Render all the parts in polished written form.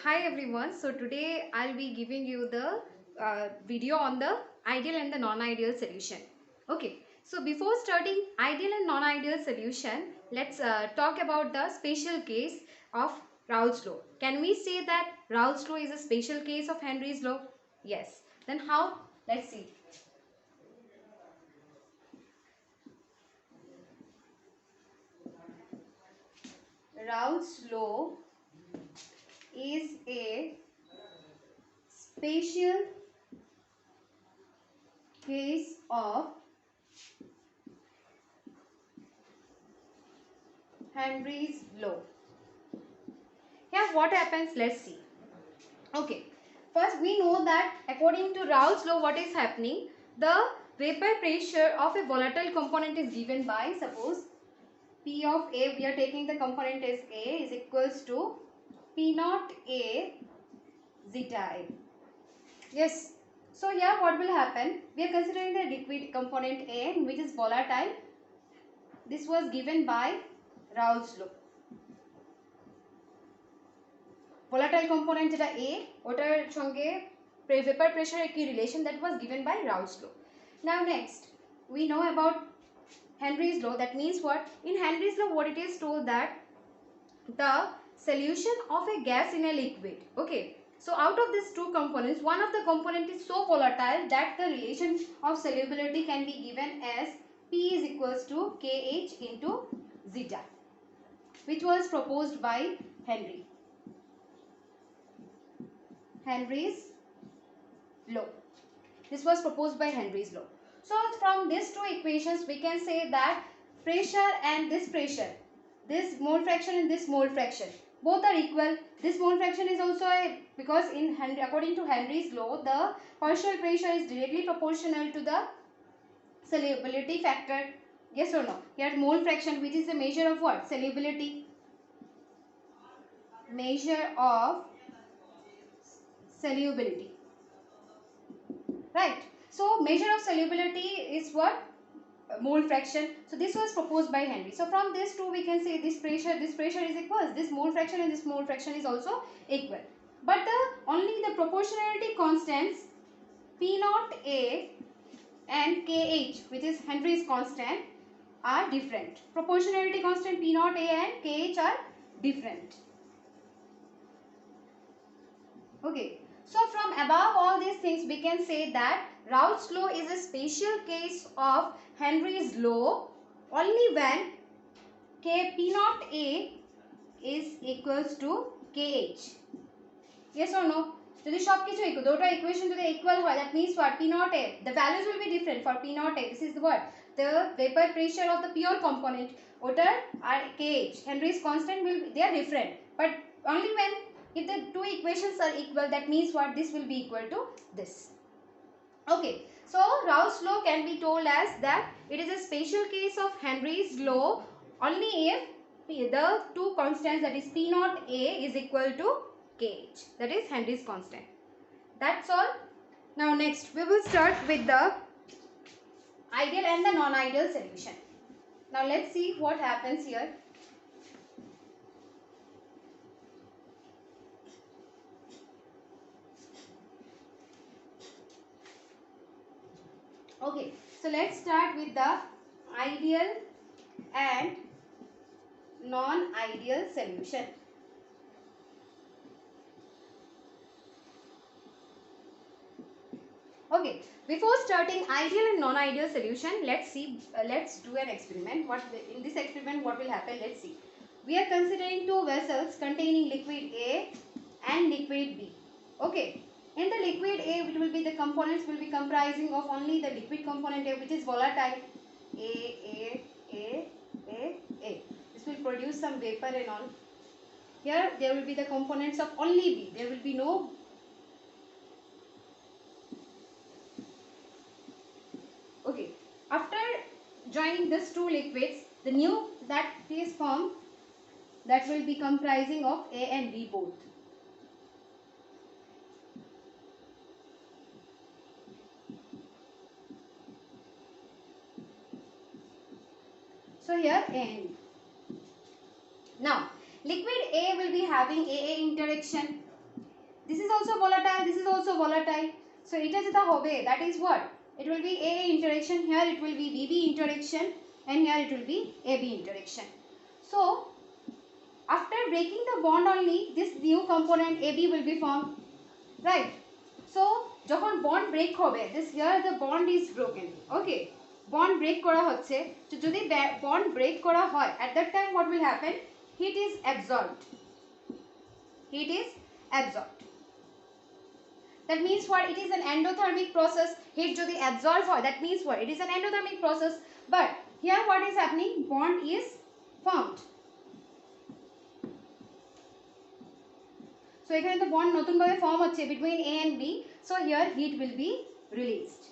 Hi everyone. So today I'll be giving you the video on the ideal and the non-ideal solution. Okay. So before starting ideal and non-ideal solution, let's talk about the special case of Raoult's law. Can we say that Raoult's law is a special case of Henry's law? Yes. Then how? Let's see. Raoult's law is a special case of Henry's law. Here what happens, let's see. Okay, first we know that according to Raoult's law, what is happening, the vapor pressure of a volatile component is given by, suppose P of A, we are taking the component as A, is equals to P naught A zeta A. Yes, so here what will happen, we are considering the liquid component A which is volatile. This was given by Raoult's law. Volatile component যেটা A ওটার সঙ্গে vapor pressure একটি relation that was given by Raoult's law. Now next we know about Henry's law. That means what? In Henry's law what it is told that the solution of a gas in a liquid. Okay. So out of these two components, one of the component is so volatile that the relation of solubility can be given as P is equals to KH into zeta, which was proposed by Henry's law. This was proposed by Henry's law. So from these two equations we can say that pressure and this pressure, this mole fraction and this mole fraction, both are equal. This mole fraction is also because according to Henry's law, the partial pressure is directly proportional to the solubility factor. Yes or no? Here mole fraction, which is a measure of what? Solubility. Measure of solubility. Right. So measure of solubility is what? Mole fraction. So this was proposed by Henry. So from this two we can say this pressure is equal. This mole fraction and this mole fraction is also equal. But only the proportionality constants P naught A and KH, which is Henry's constant, are different. Proportionality constant P naught A and KH are different. Okay. So from above all these things we can say that Raoult's law is a special case of Henry's law only when P naught A is equals to KH. Yes or no? যদি সবকিছু equal, দুটো equation যদি equal হয়, that means what? P naught A, the values will be different for P naught A. This is the what? The vapor pressure of the pure component. Otar are KH. Henry's constant will be, they are different. But only when if the two equations are equal, that means what? This will be equal to this. Okay. So Raoult's law can be told as that it is a special case of Henry's law only if the two constants, that is P naught A is equal to KH. That is Henry's constant. That's all. Now next we will start with the ideal and the non-ideal solution. Now let's see what happens here. Okay, so let's start with the ideal and non-ideal solution. Okay, before starting ideal and non-ideal solution, let's see, let's do an experiment. In this experiment what will happen? Let's see. We are considering two vessels containing liquid A and liquid B. Okay. In the liquid A, it will be the components will be comprising of only the liquid component A, which is volatile. A. This will produce some vapor and all. Here there will be the components of only B. There will be no. Okay. After joining these two liquids, the new that is formed, that will be comprising of A and B both. So here A and B. Now liquid A will be having AA interaction this is also volatile, this is also volatile. So এটা যেটা হবে, that is what? It will be AA interaction, here it will be BB interaction, and here it will be AB interaction. So after breaking the bond only, this new component AB will be formed, right? So যখন bond break হবে, this here the bond is broken. Okay, bond break করা হচ্ছে, তো যদি bond break করা হয়, at that time what will happen? Heat is absorbed. Heat is absorbed. That means what? It is an endothermic process. Heat jodi absorb hoy, that means what? It is an endothermic process. But here what is happening? Bond is formed. So এখানে তো bond নতুন ভাবে form হচ্ছে between A and B. So here heat will be released.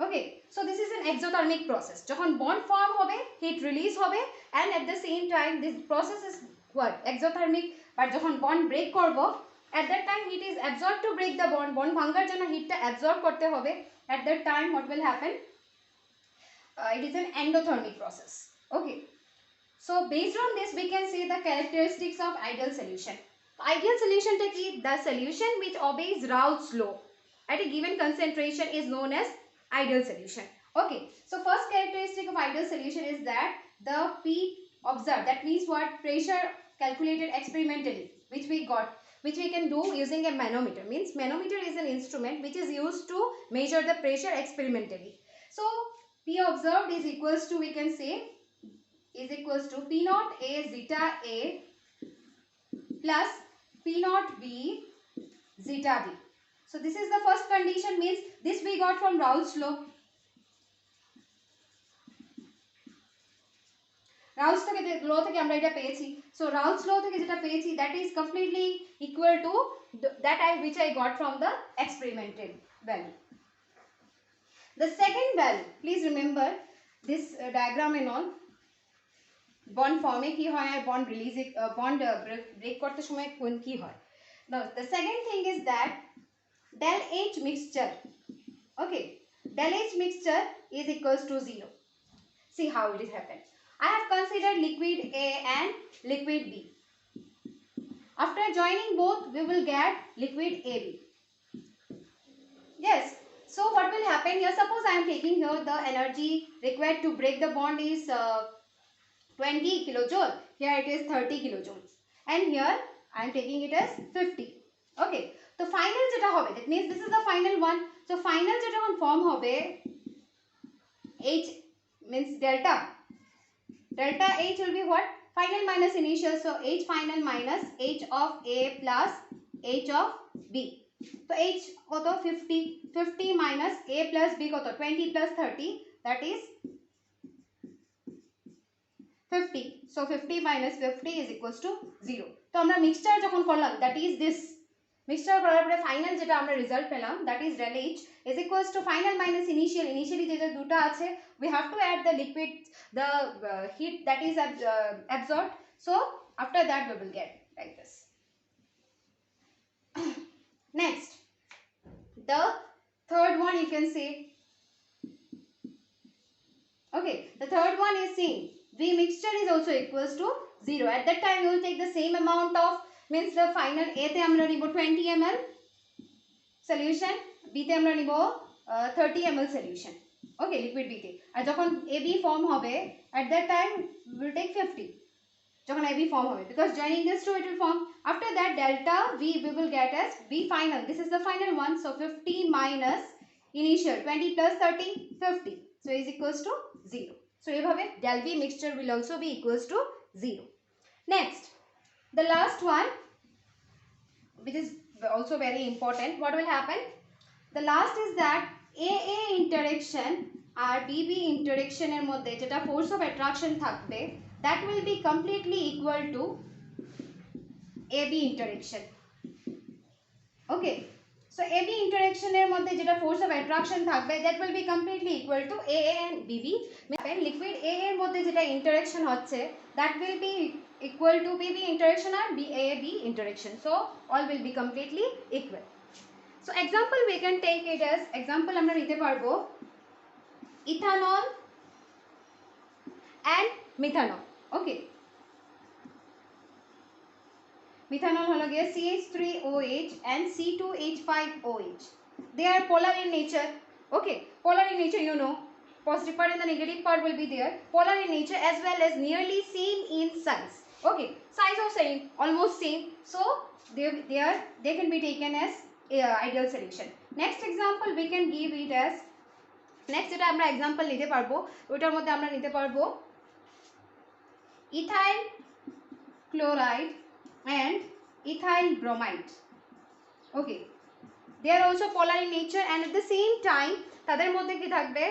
Okay, so this is an exothermic process. যখন bond form হবে, heat release হবে, and at the same time this process is what? Exothermic. But যখন bond break করব, at that time heat is absorbed to break the bond. Bond ভাঙার জন্য heatটা absorb করতে হবে. At that time what will happen? It is an endothermic process. Okay, so based on this we can see the characteristics of ideal solution. Ideal solution টা কি? The solution which obeys Raoult's law at a given concentration is known as ideal solution. Okay, so first characteristic of ideal solution is that the P observed, that means what? Pressure calculated experimentally, which we can do using a manometer. Means manometer is an instrument which is used to measure the pressure experimentally. So P observed is equals to, we can say, is equals to P naught A zeta A plus P naught B zeta B. So this is the first condition, means this we got from Raoult's law. Raoult's law থেকে আমরা এটা পেয়েছি. So Raoult's law থেকে যেটা পেয়েছি, that is completely equal to that which I got from the experimental value. The second value, please remember this diagram and all. Bond form এ কি হয় আর bond release bond break করতে সময় কোন কি হয়. Now the second thing is that del H mixture. Okay, del H mixture is equals to 0. See how it is happened. I have considered liquid A and liquid B. After joining both, we will get liquid AB. Yes. So what will happen here? Suppose I am taking here the energy required to break the bond is 20 kilojoule. Here it is 30 kilojoules. And here I am taking it as 50. Okay. So final jeta hobe, that means this is the final one. So final jeta kon form hobe, H means delta. Delta H will be what? Final minus initial. So H final minus H of A plus H of B. So H koto 50. 50 minus A plus B koto 20 plus 30. That is 50. So 50 minus 50 is equals to 0. So আমরা mixture যখন করলাম, that is this. Mixture করার পরে final যেটা আমরা result পেলাম, that is del H is equals to final minus initial. Initially যেটা দুটো আছে, we have to add the liquid, the heat that is absorbed. So after that we will get like this. Next, the third one you can say. Okay, the third one is saying V mixture is also equals to 0. At that time you will take the same amount of, means the final A te amra nibo 20 ml solution, B te amra nibo 30 ml solution. Okay, liquid B te. Ar jokhon AB form hobe, at that time we will take 50. Jokhon AB form hobe, because joining this two it will form. After that delta V we will get as V final. This is the final one. So 50 minus initial 20 plus 30, 50. So is equals to 0. So ebhabe del V mixture will also be equals to 0. Next, the last one, which is also very important, what will happen? The last is that AA interaction R BB interaction এর মধ্যে যেটা force of attraction থাকবে, that will be completely equal to AB interaction. Okay, so AB interaction এর মধ্যে যেটা force of attraction থাকবে, that will be completely equal to AA and BB. Liquid A এর মধ্যে যেটা interaction হচ্ছে, that will be equal to BB interaction or AB interaction. So all will be completely equal. So example we can take it as example আমরা নিতে পারবো ethanol and methanol. Okay, Methanol হলো গিয়ে CH3OH and C2H5OH. They are polar in nature. Okay, polar in nature, you know. Positive part and the negative part will be there. Polar in nature as well as nearly same in size. Okay, size of same, almost same. So they can be taken as ideal solution. Next example we can give it as, next যেটা আমরা example নিতে পারবো ওটার মধ্যে আমরা নিতে পারবো ethyl chloride and ethyl bromide. Okay, they are also polar in nature and at the same time তাদের মধ্যে কি থাকবে,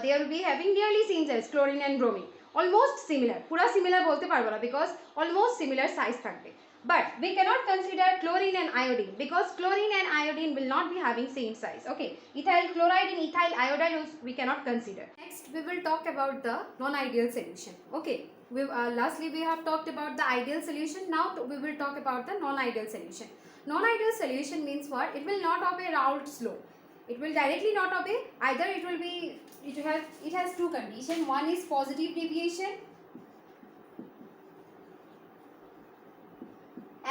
they will be having nearly same size, chlorine and bromine, almost similar, পুরা similar বলতে পারবো না because almost similar size থাকবে. But we cannot consider chlorine and iodine because chlorine and iodine will not be having same size. Okay, ethyl chloride and ethyl iodide we cannot consider. Next we will talk about the non-ideal solution. Okay, lastly we have talked about the ideal solution. Now we will talk about the non-ideal solution. Non-ideal solution means what? It will not obey Raoult's law. It will directly not obey. Either it will be, it has two conditions. One is positive deviation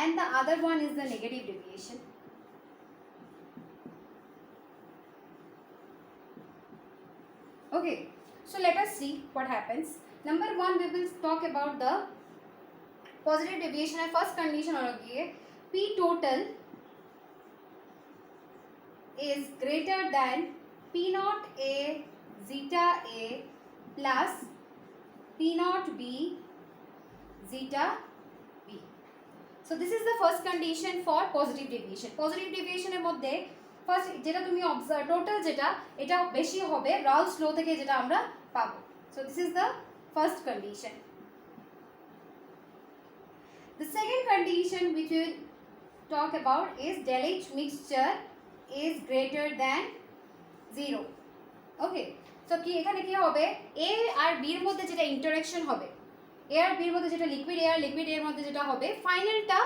and the other one is the negative deviation. Okay, so let us see what happens. Number one, we will talk about the positive deviation. And first condition P total is greater than P naught A zeta A plus P naught B zeta B. So this is the first condition for positive deviation. Positive deviation এর মধ্যে first যেটা তুমি observe total যেটা এটা বেশি হবে রাউলস ল থেকে যেটা আমরা পাবো. So this is the first condition. The second condition which we will talk about is del H mixture is greater than 0. Okay, so কি এখানে কি হবে, A আর B এর মধ্যে যেটা ইন্টারঅ্যাকশন হবে, A আর B এর মধ্যে যেটা লিকুইড A আর লিকুইড A এর মধ্যে যেটা হবে ফাইনালটা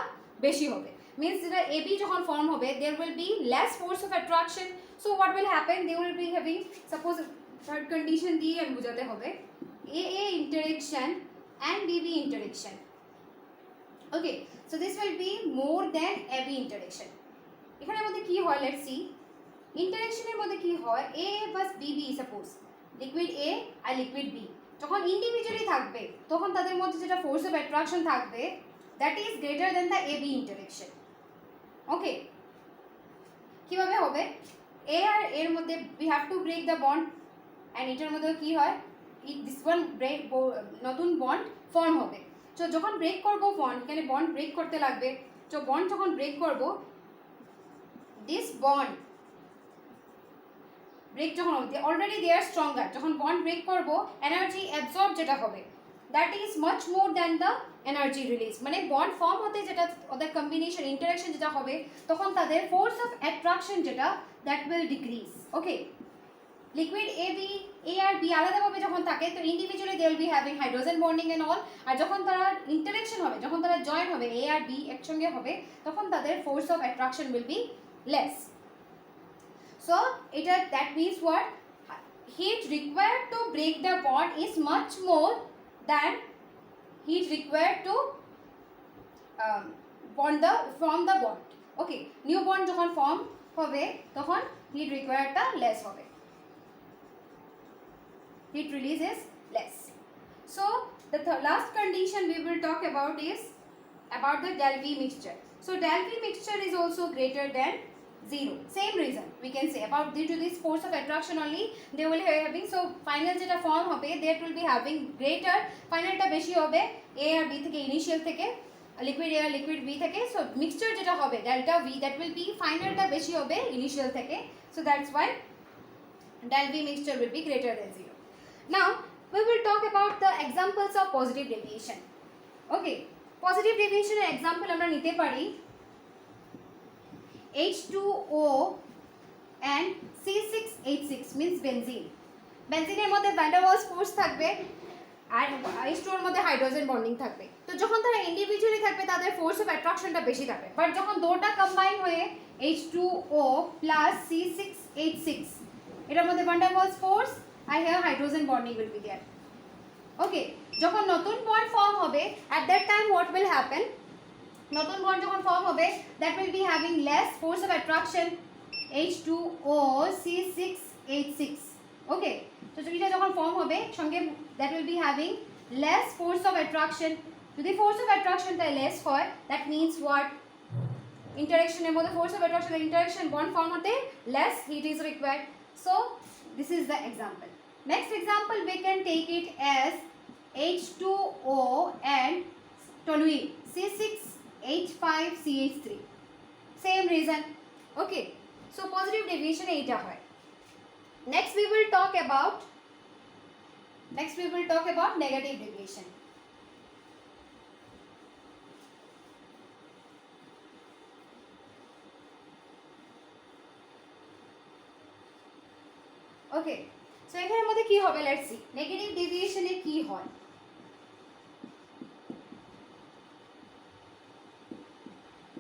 বেশি হবে, means যেটা AB যখন ফর্ম হবে there will be less force of attraction. So what will happen, they will be having, suppose third condition দিয়ে আমি বোঝাতে হবে, AA interaction and BB interaction. Okay, so this will be more than AB interaction. এখানের মধ্যে কি হয়, let's see ইন্টারঅ্যাকশনের মধ্যে কি হয়, A plus BB suppose liquid A আর লিকুইড B যখন ইন্ডিভিজুয়ালি থাকবে তখন তাদের মধ্যে যেটা ফোর্স অফ অ্যাট্রাকশন থাকবে that is greater than the AB interaction. Okay, কিভাবে হবে, A আর এর মধ্যে we have to break the bond and এটার মধ্যে কি হয়, this one break নতুন বন্ড ফর্ম হবে. তো যখন ব্রেক করব বন্ড, এখানে বন্ড ব্রেক করতে লাগবে, তো বন্ড যখন ব্রেক করব this bond break যখন হবে already they are stronger, যখন bond break করব energy absorb যেটা হবে that is much more than the energy release, মানে bond form হতে যেটা ওদের combination interaction যেটা হবে তখন তাদের force of attraction যেটা that will decrease. Okay, liquid AB A আর B আলাদাভাবে যখন থাকে তো individually they will be having hydrogen bonding and all, আর যখন তারা interaction হবে, যখন তারা join হবে A আর B একসঙ্গে হবে তখন তাদের force of attraction will be less. So that means what, heat required to break the bond is much more than heat required to form the bond. Okay, new bond যখন form হবে তখন heat required টা less হবে, heat release is less. So the last condition we will talk about is about the del V mixture. So del V mixture is also greater than 0. Same reason we can say about due to this force of attraction only they will be having, so final যেটা form হবে that will be having greater, ফাইনালটা বেশি হবে A আর B থেকে initial থেকে liquid A আর liquid B থেকে, so মিক্সচার যেটা হবে delta V that will be ফাইনালটা বেশি হবে ইনিশিয়াল থেকে, so that's why del V mixture will be greater than 0. Now we will talk about the examples of positive deviation. Okay, positive deviation এর example আমরা নিতে পারি H2O and C6H6 means benzene. বেনজিনের মধ্যে van der Waals force থাকবে আর H2O এর মধ্যে hydrogen bonding থাকবে, তো যখন তারা ইন্ডিভিজুয়ালি থাকবে তাদের ফোর্স অফ অ্যাট্রাকশনটা বেশি থাকবে, বাট যখন দুটো কম্বাইন হয়ে H2O plus C6H6 এটার মধ্যে ভ্যান ডার ওয়ালস ফোর্স আর here hydrogen bonding will be there. Okay, যখন নতুন বন্ড ফর্ম হবে at that time what will happen, নতুন বন্ড যখন ফর্ম হবে that will be having less force of attraction H2O C6H6 ওকে তো এটা যখন ফর্ম হবে সঙ্গে that will be having less force of attraction যদি force of attraction টা less হয় that means what interaction এর মধ্যে force of attraction and interaction bond form হতে less heat is required so this is the example next example we can take it as H2O and toluene C6H5CH3 same reason okay so positive deviation এইটা হয় next we will talk about negative deviation okay so এখানের মধ্যে কি হবে let's see negative deviation এ কি হয়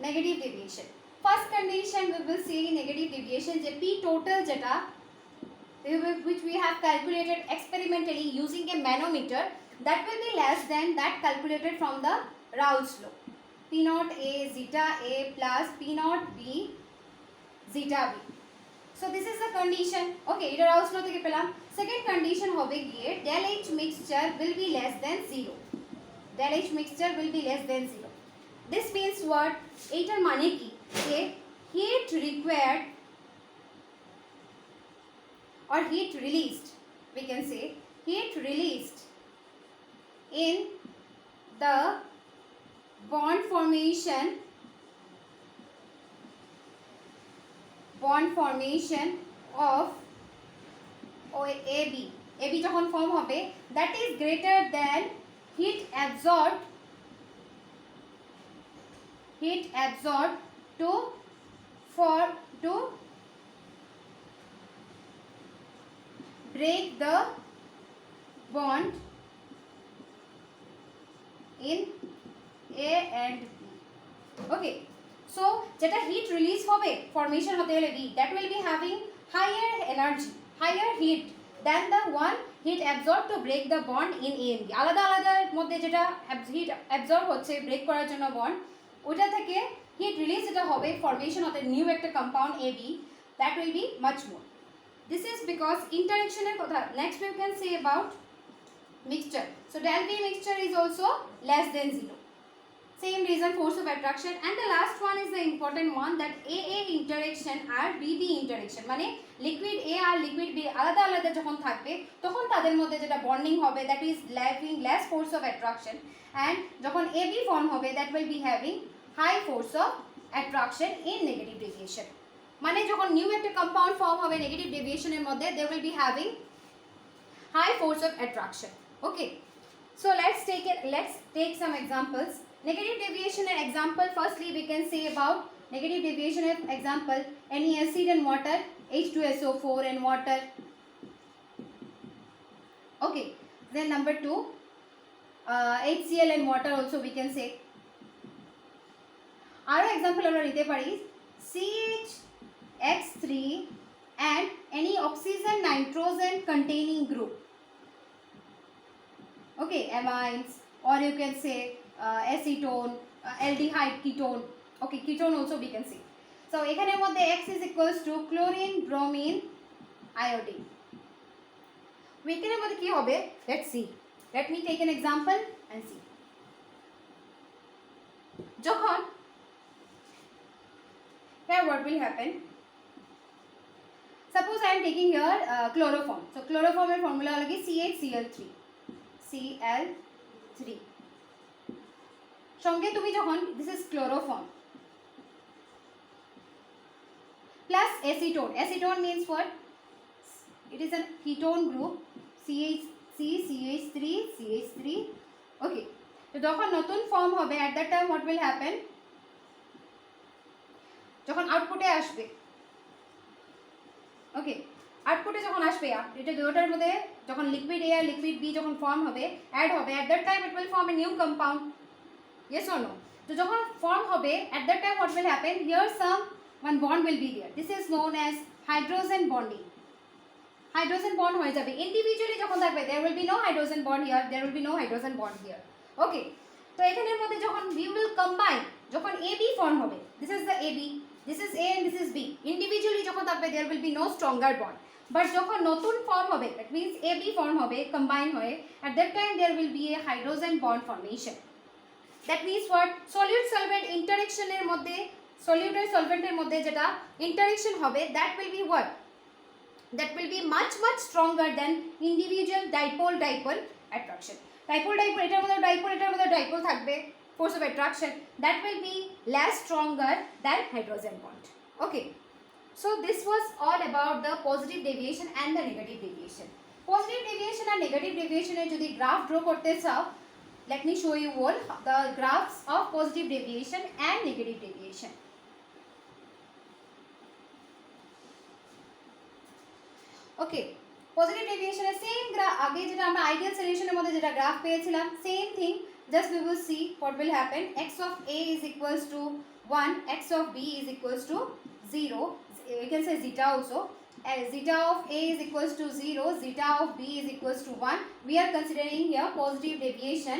negative deviation first condition we will see negative deviation যে p total যেটা which we have calculated experimentally using a manometer that will be less than that calculated from the Raoult's law p naught a zeta a plus p naught b zeta b so this is the condition okay এটা Raoult's law থেকে পেলাম second condition হবে গিয়ে del H mixture will be less than 0 del H mixture will be less than 0 this means what এইটার মানে কি যে heat required or heat released we can say heat released in the bond formation of AB যখন form হবে that is greater than heat absorbed to break the bond in A and B okay so যেটা heat release হবে formation হতে হলে B that will be having higher energy higher heat than the one heat absorbed to break the bond in A and B আলাদা আলাদার মধ্যে যেটা heat absorb হচ্ছে break করার জন্য bond ওটা থেকে heat release যেটা হবে formation of a new একটা compound AB that will be much more this is because interaction এর কথা next we can say about mixture so del B mixture is also less than 0 same reason force of attraction and the last one is the important one that AA interaction R BB interaction মানে liquid A R liquid B আলাদা আলাদা যখন থাকবে তখন তাদের মধ্যে যেটা bonding হবে that is having less force of attraction and যখন AB form হবে that will be having high force of attraction in negative deviation মানে যখন নিউ একটা কম্পাউন্ড ফর্ম হবে নেগেটিভ ডেভিয়েশন এর মধ্যে they will be having high force of attraction okay so let's take some examples negative deviation and example firstly we can say about negative deviation of example any acid and water H2SO4 and water okay then number 2 HCl and water also we can say আরো example আমরা নিতে পারি CH3 and any oxygen nitrogen containing group okay amines or you can say acetone aldehyde ketone okay ketone also we can say so এখানের মধ্যে X is equals to chlorine bromine iodine এখানের মধ্যে কি হবে let's see let me take an example and see যখন here what will happen suppose I am taking here chloroform so chloroform এর formula হলো কি CHCl3 সঙ্গে তুমি যখন this is chloroform plus acetone means what it is a ketone group CH3 okay তো যখন নতুন ফর্ম হবে at that time what will happen যখন আউটপুটে আসবে ওকে আউটপুটে যখন আসবে এটা দুটোর মধ্যে যখন লিকুইড A আর লিকুইড B যখন ফর্ম হবে অ্যাড হবে at that time it will form a new compound yes or no তো যখন ফর্ম হবে at that time what will happen here some one bond will be there this is known as hydrogen bonding hydrogen bond হয়ে যাবে individually যখন থাকবে there will be no hydrogen bond here there will be no hydrogen bond here okay তো এখানের মধ্যে যখন we will combine, যখন AB form হবে, this is the AB, this is A and this is B, individually যখন থাকবে there will be no stronger bond, but যখন নতুন ফর্ম হবে, that means AB ফর্ম হবে combine হয়ে, at that time there will be a hydrogen bond formation. That means what, solute solvent interaction এর মধ্যে, solute আর solvent এর মধ্যে যেটা interaction হবে, that will be what, that will be much stronger than individual dipole attraction. Dipole এটার মধ্যে dipole থাকবে, force of attraction, that will be less stronger than hydrogen bond. Okay, so this was all about the positive deviation and the negative deviation. Positive deviation and negative deviation এর যদি graph draw করতে চাও, let me show you all the graphs of positive deviation and negative deviation. Okay, positive deviation এর same graph, আগে যেটা আমরা ideal সলিউশনের মধ্যে যেটা গ্রাফ পেয়েছিলাম, same thing, just we will see what will happen. X of A is equals to 1, x of B is equals to 0, we can say zeta also, zeta of A is equals to 0, zeta of B is equals to 1. We are considering here positive deviation.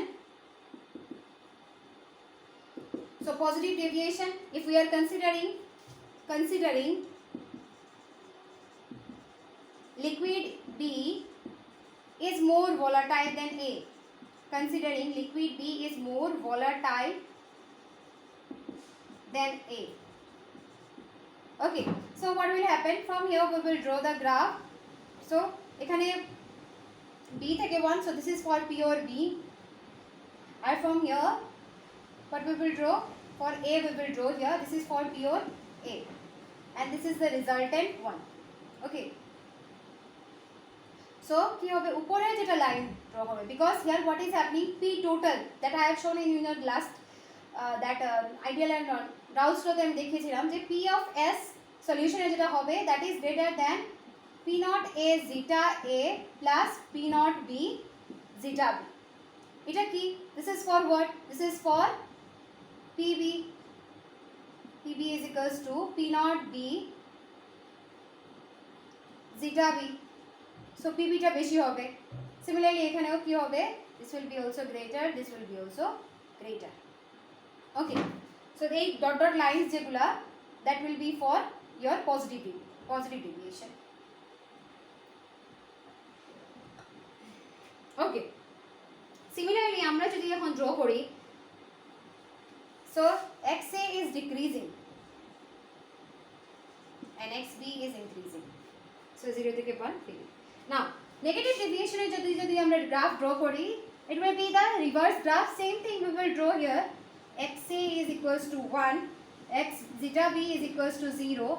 So positive deviation, if we are considering liquid B is more volatile than A, considering liquid B is more volatile than A. Okay, so what will happen, from here we will draw the graph. So ekhane B theke 1, so this is for pure B, and from here what we will draw, for A we will draw here, this is for pure A, and this is the resultant one. Okay, so কি হবে, উপরে যেটা line draw হবে, because here what is happening, P total that I have shown in your last that ideal and Raoult's law তে আমি দেখিয়েছিলাম যে P of S solution এ যেটা হবে, that is greater than P naught A zeta A plus P naught B zeta B. এটা কি, this is for what, this is for PB, PB is equals to P naught B zeta B. So PB টা বেশি হবে, similarly এখানেও কি হবে, this will be also greater, this will be also greater. Okay, so এই dot lines যেগুলা, that will be for your positive deviation. Okay, similarly আমরা যদি এখন draw করি, so XA is decreasing and XB is increasing, so 0 থেকে 1 PB. Now negative deviation এর যদি আমরা গ্রাফ ড্র করি, it will be the reverse graph, same thing we will draw here, XA is equals to 1, x zeta B is equals to 0,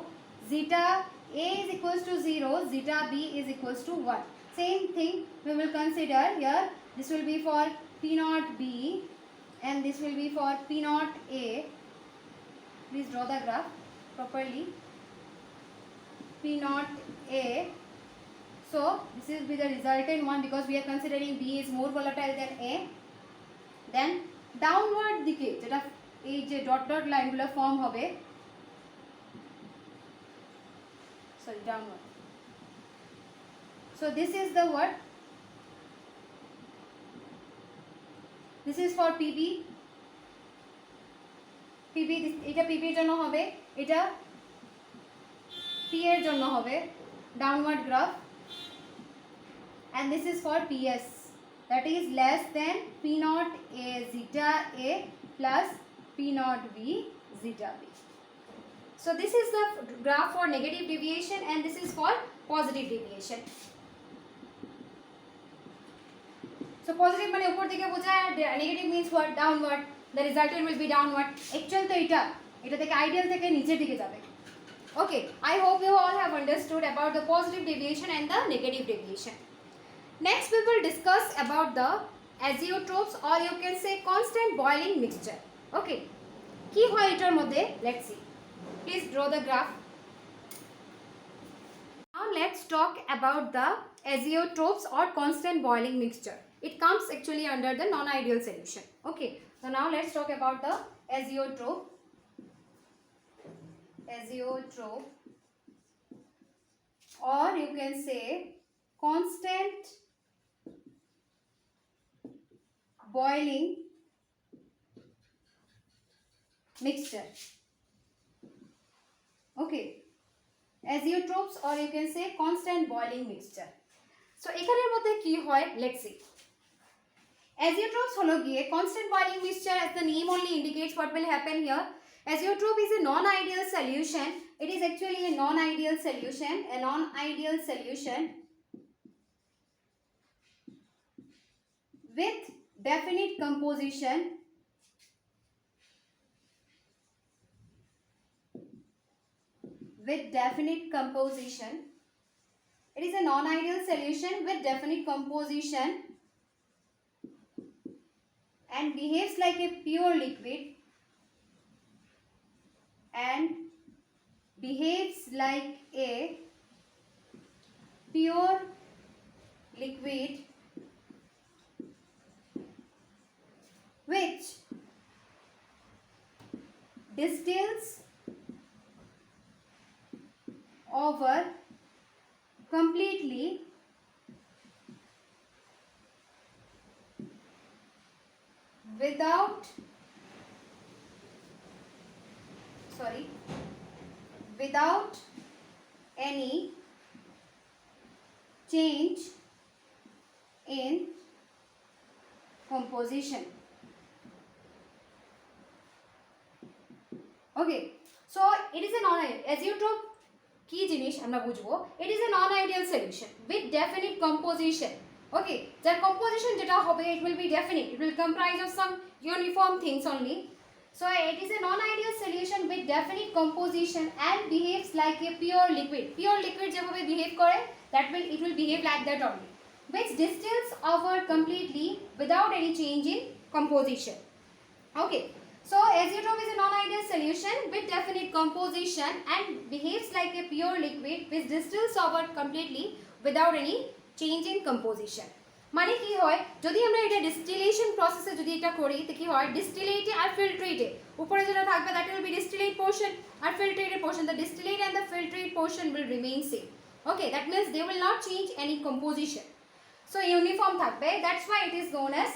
zeta A is equals to 0, zeta B is equals to 1. Same thing we will consider here, this will be for P naught B and this will be for P naught A. Please draw the graph properly. P naught A, so this will be the resultant one, because we are considering B is more volatile than A. Then downward দিকে যেটা এই যে dot লাইনগুলো form হবে, sorry downward, so this is the what, this is for PB, এটা PB এর জন্য হবে, এটা P এর জন্য হবে downward graph, and this is for PS, that is less than P naught A zeta A plus P naught B zeta B. So this is the graph for negative deviation and this is for positive deviation. So positive মানে উপর দিকে বোঝায়, negative means what, downward, the resultant will be downward. Actual তো এটা থেকে ideal থেকে নিচের দিকে যাবে. Okay, I hope you all have understood about the positive deviation and the negative deviation. Next we will discuss about the azeotropes, or you can say constant boiling mixture. Okay, কি হয় এটার মধ্যে, let's see. Please draw the graph. Now let's talk about the azeotropes or constant boiling mixture. It comes actually under the non-ideal solution. Okay, so now let's talk about the azeotrope. Or you can say constant boiling mixture. Okay, azeotrophs or you can say constant boiling mixture. So এখানের মধ্যে কি হয়, let's see. Azeotrophs হলো গিয়ে constant boiling mixture, as the name only indicates what will happen here. Azeotroph is a non-ideal solution. It is actually a non-ideal solution, with definite composition, It is a non-ideal solution with definite composition and behaves like a pure liquid which distills over completely without any change in composition. Okay, so it is a non-ideal azeotroph কি জিনিস আমরা বুঝবো, it is a non-ideal solution with definite composition. Okay, যার composition যেটা হবে it will be definite, it will comprise of some uniform things only. So it is a non-ideal solution with definite composition and behaves like a pure liquid. Pure liquid যেভাবে behave করে it will behave like that only, which distills over completely without any change in composition. Okay, so azeotroph is a non-ideal solution with definite composition and behaves like a pure liquid which distills over completely without any change in composition. মানে কি হয়, যদি আমরা এটা distillation প্রসেসে যদি এটা করি তো কি হয়, ডিস্টিলেটে আর ফিল্ট্রেটে উপরে যেটা থাকবে that will be distillate portion R filtrated portion. The distillate and the filtrate portion will remain same. Okay, that means they will not change any composition. So uniform থাকবে, that's why it is known as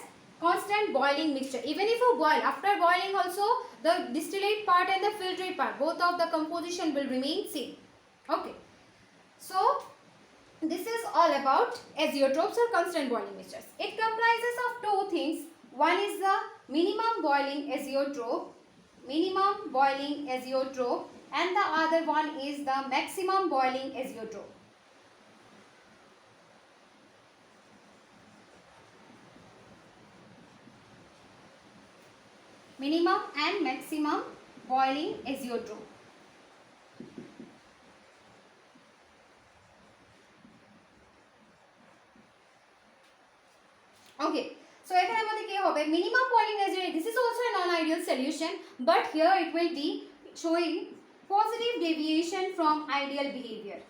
constant boiling mixture. Even if you boil, after boiling also the distillate part and the filtrate part, both of the composition will remain same. Okay, so this is all about azeotrophs or constant boiling mixtures. It comprises of two things. One is the minimum boiling azeotroph, and the other one is the maximum boiling azeotroph. Minimum and maximum boiling azeotroph. Okay, so এখানের মধ্যে কি হবে, minimum boiling azeotroph, this is also a non-ideal solution, but here it will be showing positive deviation from ideal behavior.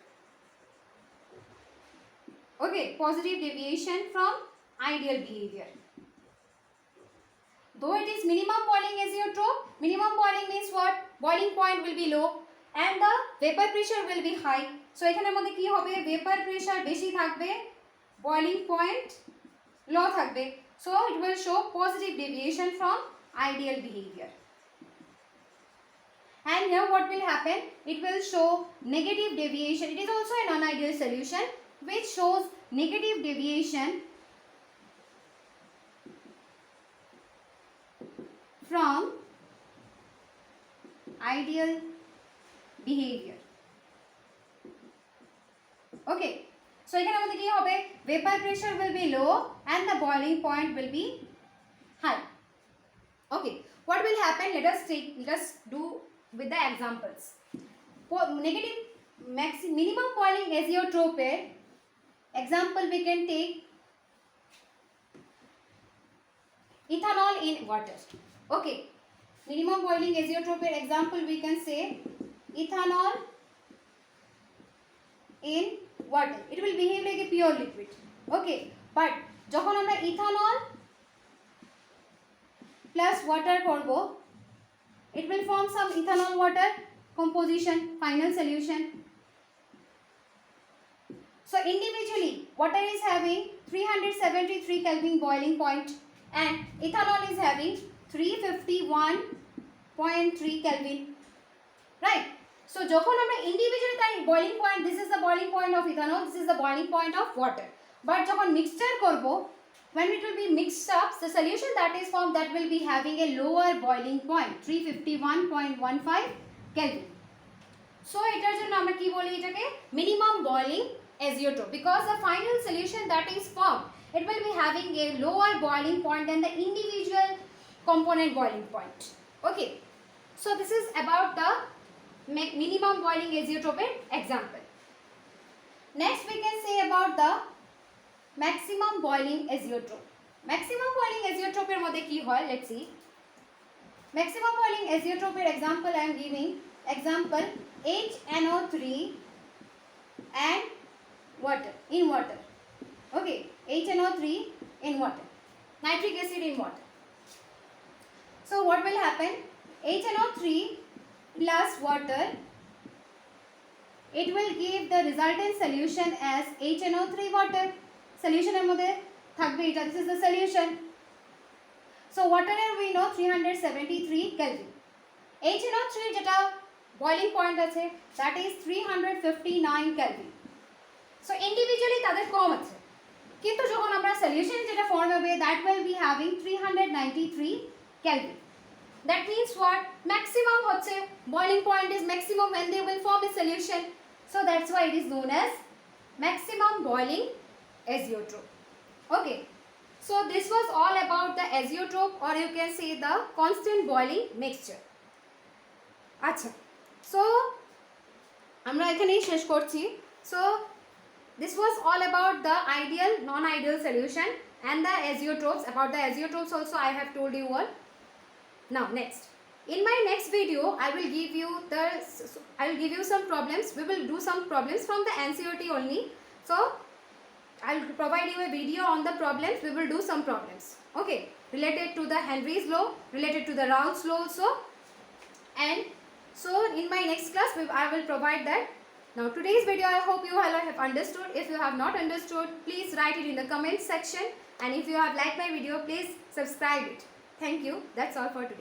Okay, positive deviation from ideal behavior. Though it is minimum boiling azeotroph, minimum boiling means what? Boiling point will be low and the vapor pressure will be high. So এখানের মধ্যে কি হবে, vapor pressure বেশি থাকবে, boiling point low থাকবে. So it will show positive deviation from ideal behavior. And here what will happen? It will show negative deviation. It is also a non-ideal solution which shows negative deviation from ideal behavior. Okay, so এখানে আমাদের কি হবে, vapor pressure will be low and the boiling point will be high. Okay, what will happen, let us do with the examples. Negative minimum boiling azeotroph example we can take ethanol in water. Okay, minimum boiling azeotroph example we can say ethanol in water. It will behave like a pure liquid. Okay, but যখন আমরা ethanol plus water করব, it will form some ethanol water composition, final solution. So individually water is having 373 Kelvin boiling point and ethanol is having 351 0.3 Kelvin, right? So যখন আমরা individually তাই boiling point, this is the boiling point of ethanol, this is the boiling point of water, but যখন mixture করব, when it will be mixed up, the solution that is formed, that will be having a lower boiling point, 351.15 Kelvin. So এটার জন্য আমরা কি বলি এটাকে minimum boiling azeotrope, because the final solution that is formed, it will be having a lower boiling point than the individual component boiling point. Okay, so this is about the minimum boiling azeotrope example. Next we can say about the maximum boiling azeotrope. Maximum boiling azeotrope এর মধ্যে কি হয়, let's see. Maximum boiling azeotrope example I am giving, example HNO3 and water, in water. Okay, HNO3 in water, nitric acid in water. So what will happen, HNO3 plus water, it will give the resultant solution as HNO3 water. Solution এর মধ্যে থাকবে এটা, this is the solution. So water এর we know 373 Kelvin. HNO3 যেটা boiling point আছে, that is 359 Kelvin. So individually তাদের কম আছে, কিন্তু যখন আমরা solution যেটা ফর্ম হবে, that will be having 393 Kelvin. That means what, maximum হচ্ছে, boiling point is maximum when they will form a solution. So that's why it is known as maximum boiling azeotrope. Okay, so this was all about the azeotrope, or you can say the constant boiling mixture. আচ্ছা, so আমরা এখানেই শেষ করছি. So this was all about the ideal, non-ideal solution and the azeotropes. About the azeotropes also I have told you all. Now next, in my next video I will give you some problems. We will do some problems from the NCERT only. So I will provide you a video on the problems. We will do some problems, okay, related to the Henry's law, related to the Raoult's law also. And so in my next class I will provide that. Now today's video, I hope you all have understood. If you have not understood, please write it in the comment section, and if you have liked my video, please subscribe it. Thank you. That's all for today.